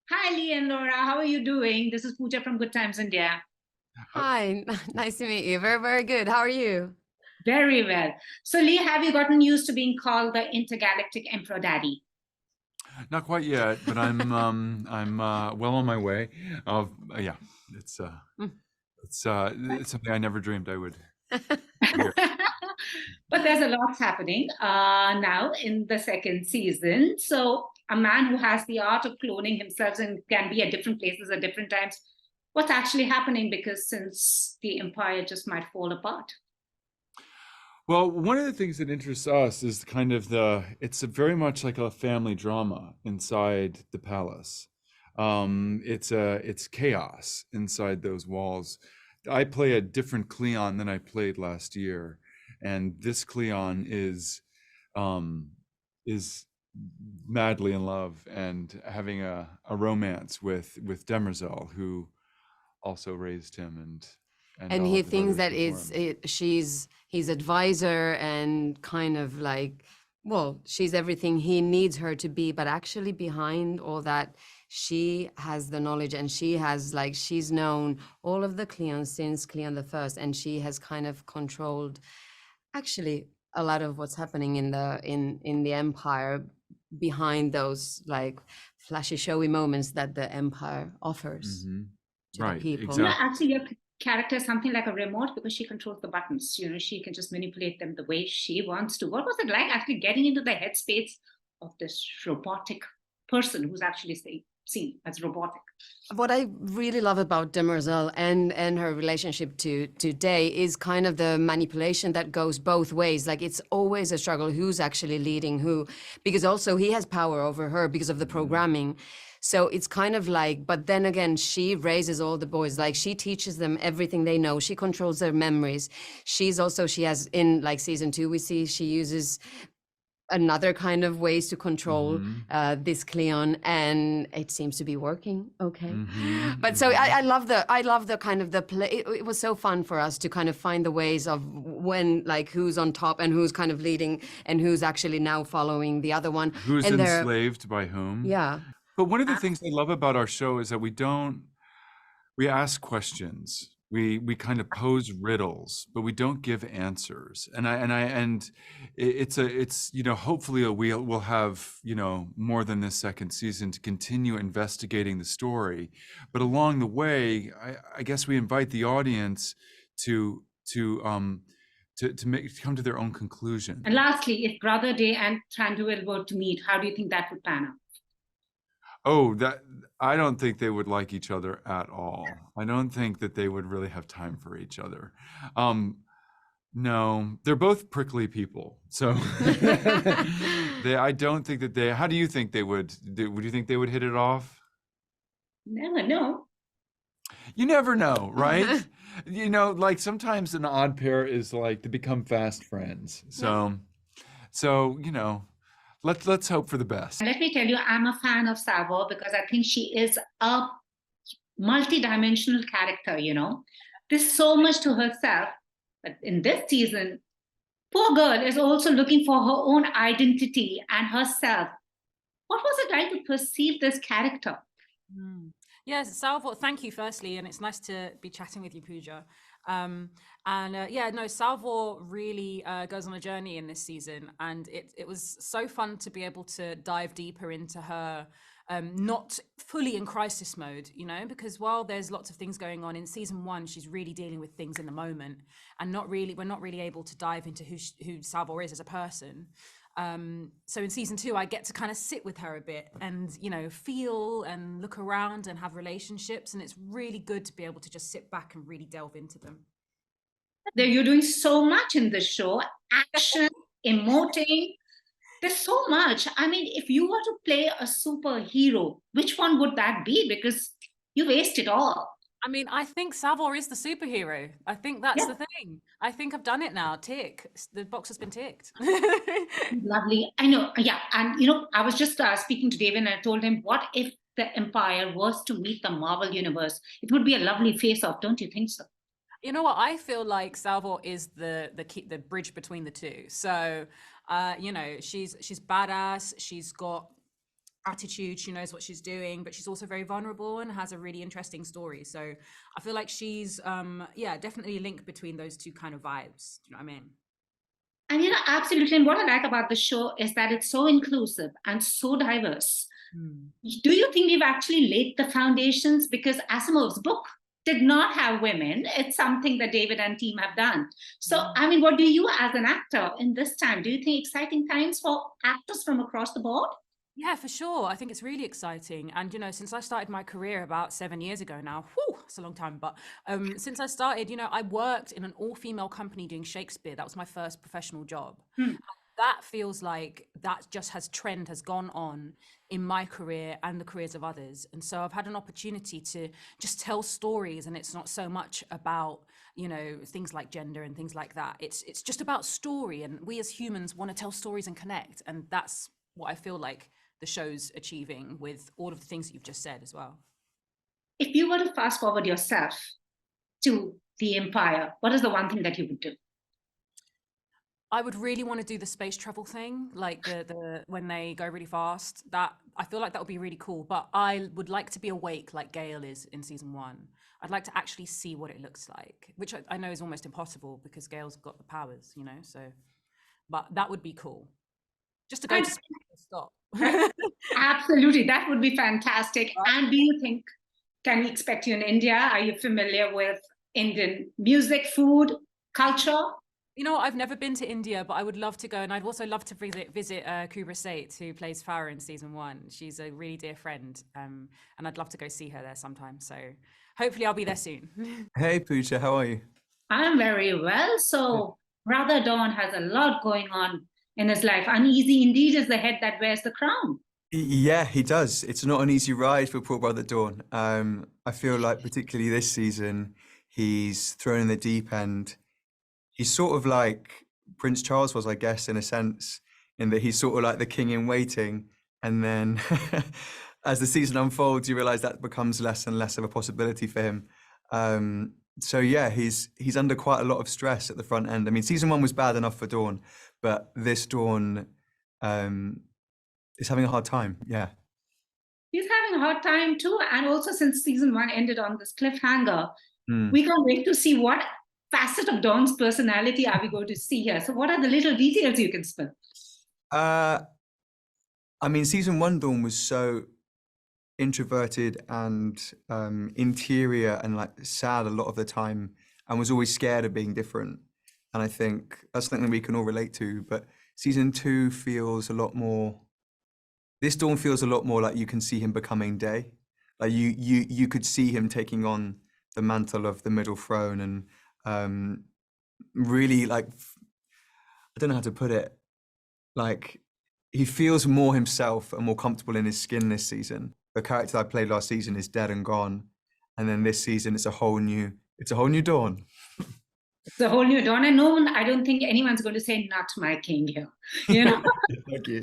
Hi, Lee and Laura. How are you doing? This is Pooja from Good Times India. Uh, Hi, nice to meet you. Very, very good. How are you? Very well. So, Lee, have you gotten used to being called the intergalactic emperor daddy? Not quite yet, but I'm well on my way. Yeah, it's uh, Mm. it's something I never dreamed I would hear. But there's a lot happening now in the second season. So, a man who has the art of cloning himself and can be at different places at different times. What's actually happening? Because since the empire just might fall apart. Well, one of the things that interests us is it's very much like a family drama inside the palace. It's chaos inside those walls. I play a different Cleon than I played last year, and this Cleon um, is madly in love and having a romance with Demerzel, who also raised him and And all he of the thinks brothers that before him. she's his advisor and kind of like, well, she's everything he needs her to be, but actually behind all that, she has the knowledge and she has like she's known all of the Cleons since Cleon the First, and she has kind of controlled actually a lot of what's happening in the empire behind those like flashy showy moments that the empire offers Hmm. to the Right, Yeah, people. exactly. actually, your character is something like a remote because she controls the buttons. She can just manipulate them the way she wants to. What was it like actually getting into the headspace of this robotic person who's actually seen as robotic? What I really love about Demerzel and her relationship to Day is kind of the manipulation that goes both ways. Like it's always a struggle who's actually leading who, because also he has power over her because of the Hmm. programming. So it's kind of like, but then again, she raises all the boys. Like she teaches them everything they know. She controls their memories. She has in like season two, we see she uses another kind of ways to control Hmm. this Cleon, and it seems to be working okay. Hmm. But so Hmm. I love the kind of the play. It was so fun for us to kind of find the ways of when like who's on top and who's kind of leading and who's actually now following the other one, Who's and they're enslaved by whom? yeah. But one of the things I love about our show is that we ask questions. We kind of pose riddles, but we don't give answers. It's hopefully we'll have more than this second season to continue investigating the story, but along the way, I guess we invite the audience to to um to come to their own And conclusion. lastly, if Brother Day and Thranduil were to meet, how do you think that would pan out? Oh, that I don't think they would like each other at all. I don't think that they would really have time for each other. Um, no, they're both prickly people. So I don't think that how do you think they would you think they would hit it off? Never know. You never know, right? Like sometimes an odd pair is like to become fast friends. Yeah. So let's hope for the best. Let me tell you, I'm a fan of Savo because I think she is a multi-dimensional character. There's so much to herself. But in this season, poor girl is also looking for her own identity and herself. What was it like to perceive this character? Mm. Yes, Salvo, thank you firstly, and it's nice to be chatting with you, Pooja. Yeah, no, Salvo really goes on a journey in this season, and it was so fun to be able to dive deeper into her, not fully in crisis mode, because while there's lots of things going on in season one, she's really dealing with things in the moment, and we're not really able to dive into who Salvo is as a person. So in season two, I get to kind of sit with her a bit and, feel and look around and have relationships. And it's really good to be able to just sit back and really delve into them. You're doing so much in this show, action, emoting. There's so much. I mean, if you were to play a superhero, which one would that be? Because you waste it all. I mean, I think Savor is the superhero. I think that's Yeah, the thing. I think I've done it now. Tick. The box has been ticked. lovely. I know. Yeah. And, I was just speaking to David and I told him, what if the Empire was to meet the Marvel Universe? It would be a lovely face off, don't you think so? You know what? I feel like Salvor is the bridge between the two. So, she's badass. She's got attitude, she knows what she's doing, but she's also very vulnerable and has a really interesting story. So I feel like she's definitely a link between those two kind of vibes. Do you know what I mean? And absolutely. And what I like about the show is that it's so inclusive and so diverse. Do you think we've actually laid the foundations? Because Asimov's book did not have women. It's something that David and team have done. So, I mean, what do you as an actor in this time? Do you think exciting times for actors from across the board? Yeah, for sure. I think it's really exciting. And, since I started my career about 7 years ago now, it's a long time, but since I started, I worked in an all-female company doing Shakespeare. That was my first professional job. That feels like that just trend has gone on in my career and the careers of others. And so I've had an opportunity to just tell stories, and it's not so much about, things like gender and things like that. It's just about story, and we as humans want to tell stories and connect. And that's what I feel like the show's achieving with all of the things that you've just said as well. If you were to fast forward yourself to the Empire, what is the one thing that you would do? I would really want to do the space travel thing, like the when they go really fast. That I feel like that would be really cool. But I would like to be awake like Gale is in season 1. I'd like to actually see what it looks like, which I know is almost impossible because Gale's got the powers, So, but that would be cool. Just to go to space and stop. Absolutely, that would be fantastic. And do you think, can we expect you in India? Are you familiar with Indian music, food, culture? I've never been to India, but I would love to go. And I'd also love to visit Kubra Seth, who plays Farah in season 1. She's a really dear friend. And I'd love to go see her there sometime. So hopefully I'll be there soon. Hey, Pooja, how are you? I'm very well. So Brother Dawn has a lot going on in his life. Uneasy indeed is the head that wears the crown. Yeah, he does. It's not an easy ride for poor Brother Dawn. I feel like particularly this season, he's thrown in the deep end. He's sort of like Prince Charles was, I guess, in a sense, in that he's sort of like the king in waiting. And then as the season unfolds, you realize that becomes less and less of a possibility for him. So yeah, he's under quite a lot of stress at the front end. I mean, season 1 was bad enough for Dawn, but this Dawn is having a hard time. Yeah. He's having a hard time too. And also, since season 1 ended on this cliffhanger, we can't wait to see what facet of Dawn's personality are we going to see here. So what are the little details you can spill? I mean, season 1 Dawn was so introverted and interior and like sad a lot of the time, and was always scared of being different. And I think that's something we can all relate to. But season 2 feels a lot more, this Dawn feels a lot more like you can see him becoming Day. Like you could see him taking on the mantle of the middle throne, and really, like, I don't know how to put it, like he feels more himself and more comfortable in his skin this season. The character that I played last season is dead and gone, and then this season it's a whole new Dawn. It's a whole new Dawn, and no one, I don't think anyone's going to say "not my king" here. Thank you.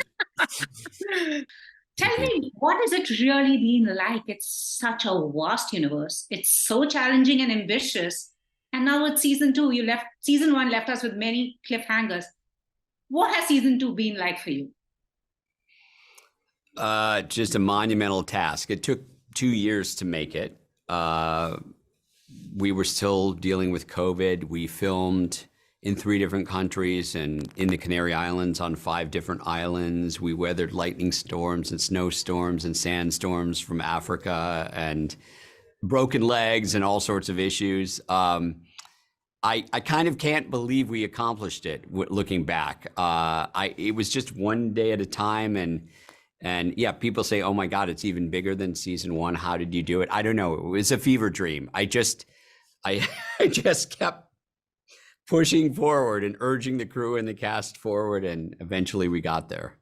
Tell me, what has it really been like? It's such a vast universe. It's so challenging and ambitious. And now with season 2, season 1 left us with many cliffhangers. What has season 2 been like for you? Just a monumental task. It took 2 years to make it. We were still dealing with COVID. We filmed in 3 different countries and in the Canary Islands on 5 different islands. We weathered lightning storms and snowstorms and sandstorms from Africa and broken legs and all sorts of issues. I kind of can't believe we accomplished it looking back. It was just one day at a time, and yeah, people say, oh my God, it's even bigger than season 1. How did you do it? I don't know. It was a fever dream. I just kept pushing forward and urging the crew and the cast forward, and eventually we got there.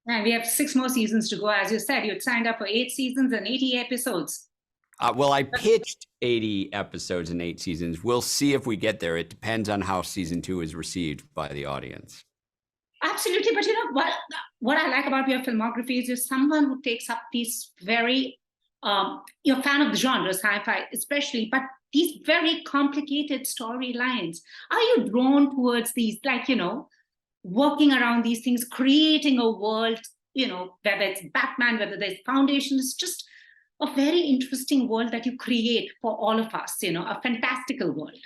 And we have 6 more seasons to go. As you said, you'd signed up for 8 seasons and 80 episodes. Well, I pitched 80 episodes and 8 seasons. We'll see if we get there. It depends on how season 2 is received by the audience. Absolutely. But what I like about your filmography is you're someone who takes up these very, you're a fan of the genre, sci-fi especially, but these very complicated storylines. Are you drawn towards these, like, working around these things, creating a world whether it's Batman, whether there's foundation, it's just a very interesting world that you create for all of us, a fantastical world.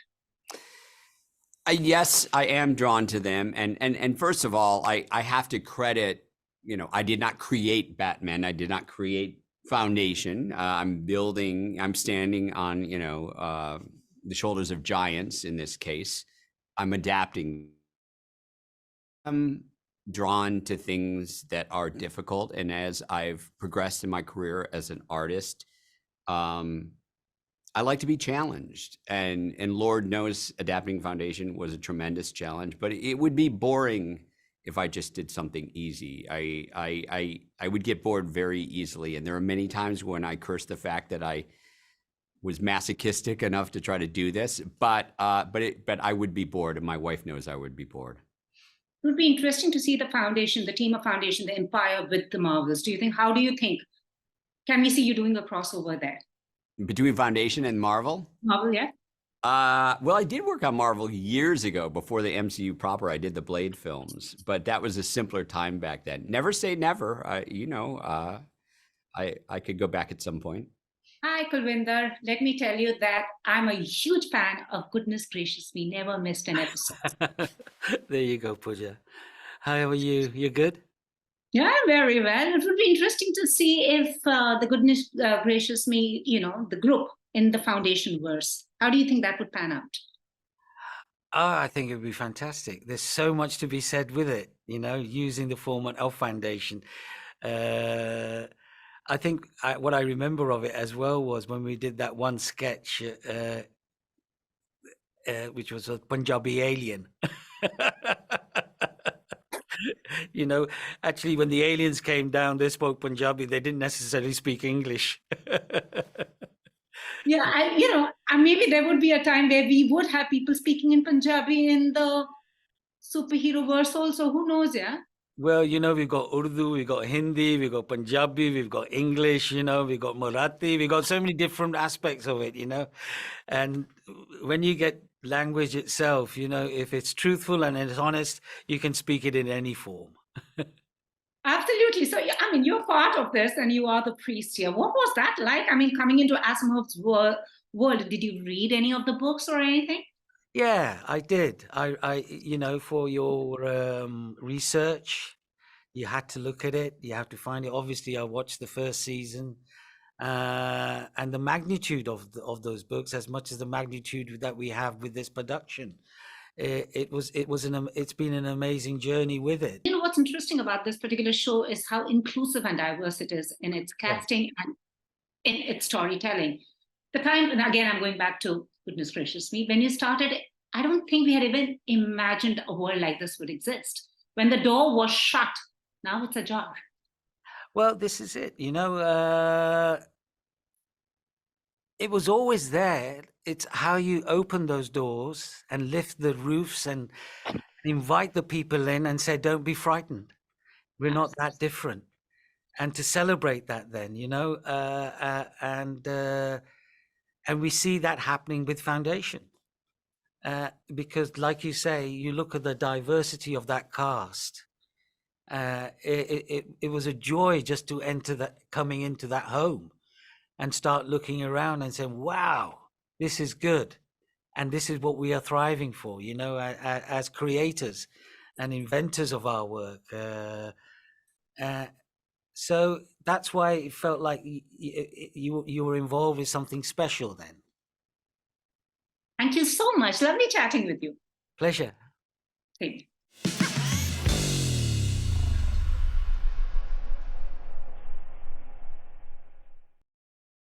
Yes, I am drawn to them. And first of all, I have to credit, I did not create Batman. I did not create Foundation. I'm standing on, the shoulders of giants in this case. I'm adapting. I'm drawn to things that are difficult. And as I've progressed in my career as an artist, I like to be challenged, and Lord knows adapting Foundation was a tremendous challenge, but it would be boring if I just did something easy. I would get bored very easily, and there are many times when I curse the fact that I was masochistic enough to try to do this, but I would be bored, and my wife knows I would be bored. It would be interesting to see the Foundation, the team of Foundation, the Empire with the Marvels. How do you think? Can we see you doing a crossover there? Between Foundation and Marvel? Marvel, yeah. Well, I did work on Marvel years ago before the MCU proper. I did the Blade films, but that was a simpler time back then. Never say never. I could go back at some point. Hi, Kulwinder. Let me tell you that I'm a huge fan of Goodness Gracious Me. Never missed an episode. There you go, Pooja. How are you? You good? Yeah, very well. It would be interesting to see if the Goodness Gracious Me, the group in the Foundation verse. How do you think that would pan out? Oh, I think it would be fantastic. There's so much to be said with it, using the format of Foundation. I think what I remember of it as well was when we did that one sketch, which was a Punjabi alien. Actually, when the aliens came down, they spoke Punjabi. They didn't necessarily speak English. Yeah, maybe there would be a time where we would have people speaking in Punjabi in the superhero verse also. Who knows, yeah? Well, we've got Urdu, we've got Hindi, we've got Punjabi, we've got English, we've got Marathi, we've got so many different aspects of it, And when you get language itself, if it's truthful and it's honest, you can speak it in any form. Absolutely. So, you're part of this and you are the priest here. What was that like? Coming into Asimov's world, did you read any of the books or anything? Yeah, I did. I for your research, you had to look at it. You have to find it. Obviously, I watched the first season, and the magnitude of those books, as much as the magnitude that we have with this production, it's been an amazing journey with it. What's interesting about this particular show is how inclusive and diverse it is in its casting and in its storytelling. The time, and again, I'm going back to Goodness Gracious Me, when you started, I don't think we had even imagined a world like this would exist. When the door was shut, now it's ajar. Well, this is it. It was always there. It's how you open those doors and lift the roofs and invite the people in and say, don't be frightened. We're not that different. And to celebrate that then, and we see that happening with Foundation. Because like you say, you look at the diversity of that cast. It was a joy just to coming into that home and start looking around and saying, wow, this is good. And this is what we are thriving for, as creators and inventors of our work. So that's why it felt like you were involved with something special then. Thank you so much. Lovely chatting with you. Pleasure. Thank you.